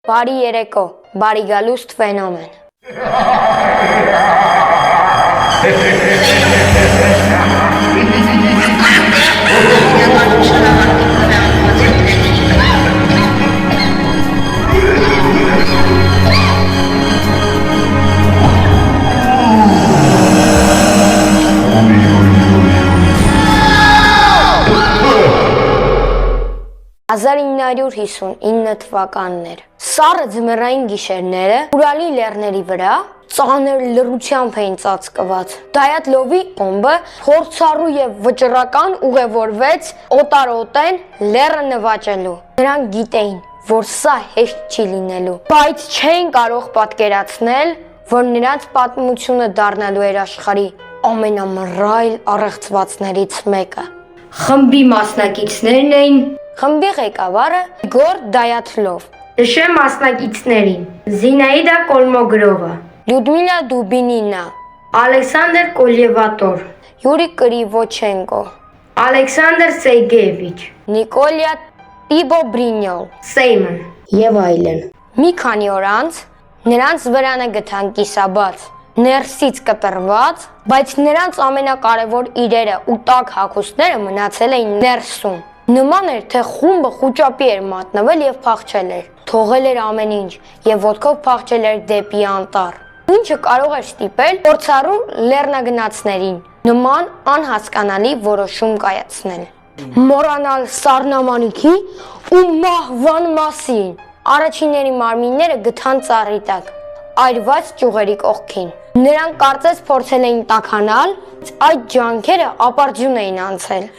Բարի երեկո, բարի գալուստ ֆենոմեն։ «1959 թվականներ, սառը ձմեռային գիշերները Ուրալի լեռների վրա ծանր լռությամբ էին ծածկված։ Դայաթլովի խումբը փորձառու եւ վճռական ուղևորվեց օտարոտեն լեռը նվաճելու։ Նրանք գիտեին, որ սա հեշտ չի լինելու, բայց չէին կարող պատկերացնել, որ նրանց պատմությունը դառնալու էր աշխարհի ամենամռայլ առեղծվածներից մեկը։ Խմբի մասնակիցներն էին խմբի ղեկավարը Իգոր Դայաթլով, նշեմ մասնակիցներին՝ Զինաիդա Կոլմոգրովա, Լյուդմիլա Դուբինինա, Ալեքսանդր Կոլևատոր, Յուրի Կրիվոչենկո, Ալեքսանդր Սեյգեևիչ, Նիկոլյա Տիբոբրինյոլ, Սեյմն եւ այլն։ Մի քանի օր անց նրանց վրանը գտան կիսաբաց, ներսից կտրված, բայց նրանց ամենակարևոր իրերը ու տաք հագուստները մնացել էին ներսում։ Նման էր, թե խումբը խուճապի էր մատնվել եւ փախչել էր, թողել էր ամեն ինչ եւ ոտքով փախչել էր դեպի անտառ, ինչը կարող էր ստիպել փորձառու լեռնագնացներին նման անհասկանալի որոշում կայացնել։ Մոռանալ սառնամանիքի ու մահվան մասին։ Առաջինների մարմինները գտան ծառի տակ, այրված ճյուղերի կողքին։ Նրանք կարծես փորձել էին տաքանալ, այդ ջանքերը ապարդյուն էին անցել։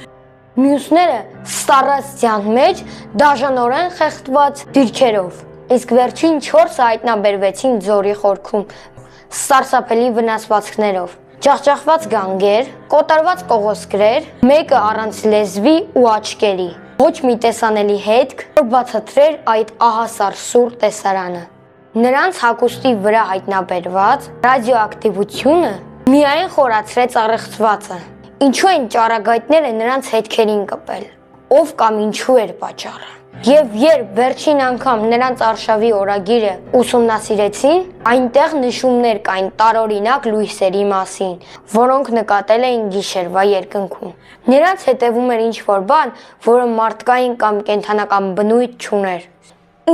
Մյուսները սառածյան մեջ դաժանորեն խեղդված դիրքերով, իսկ վերջին 4-ը հայտնաբերվեցին ձորի խորքում սարսափելի վնասվածքներով, ջախջախված գանգեր, կոտրված կողոսկրեր, մեկը առանց լեզվի ու աչքերի, ոչ մի տեսանելի հետք, որ բացատրեր այդ ահասար սուր տեսարանը։ Նրանց հագուստի վրա հայտնաբերված ռադիոակտիվությունը միայն խորացրեց առեղծվածը։ Ինչու են ճառագայթները նրանց հետքերին կպել, ով կամ ինչու էր պատճառը։ Եվ երբ վերջին անգամ նրանց արշավի օրագիրը ուսումնասիրեցին, այնտեղ նշումներ կային տարօրինակ լույսերի մասին, որոնք նկատել էին գիշերվա երկնքում։ Նրանց հետևում էր ինչ-որ բան, որը մարդկային կամ կենդանական բնույթ չուներ։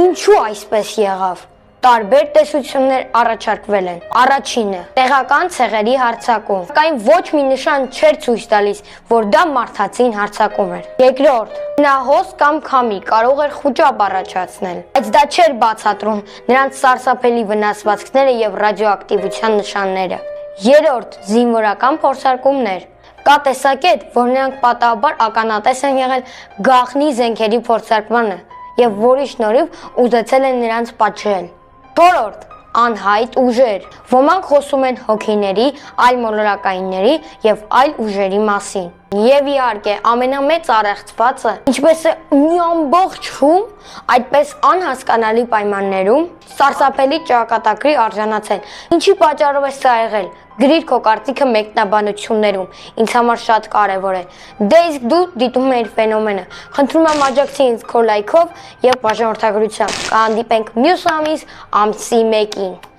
Ինչու այսպես եղավ։ Տարբեր տեսություններ առաջարկվել են։ Առաջինը՝ տեղական ցեղերի հարձակում, սակայն ոչ մի նշան չէր ցույց տալիս, որ դա մարդածին հարձակում էր։ Երկրորդ՝ հնահոս կամ քամի կարող էր խուճապ առաջացնել, բայց դա չէր բացատրում նրանց սարսափելի վնասվածքները եւ ռադիոակտիվության նշանները։ Երրորդ՝ զինվորական փորձարկումներ։ Կա տեսակետ, որ նրանք պատահաբար ականատես են եղել գաղտնի զենքերի փորձարկմանը եւ որի շնորհիվ ուզեցել են նրանց պատժել։ Չորրորդ՝ անհայտ ուժեր։ Ոմանք խոսում են հոգիների, այլ մոլորակայինների եւ այլ ուժերի մասին։ Եվ իհարկե ամենամեծ առեղծվածը, ինչպես է մի ամբողջ խումբ, այդպես անհասկանալի պայմաններում սարսափելի ճակատագրի արժանացել։ Ինչի պատճառով է սա եղել։ Գրիր քո կարծիքը մեկնաբանություններում, ինձ համար շատ կարևոր է։ Դե իսկ դու դիտում ես ֆենոմենը։ Խնդրում եմ աջակցի ինձ քո լայքով եւ բաժանորդագրությամբ։ Կհանդիպենք մյուս ամիս ամսի 1-ին։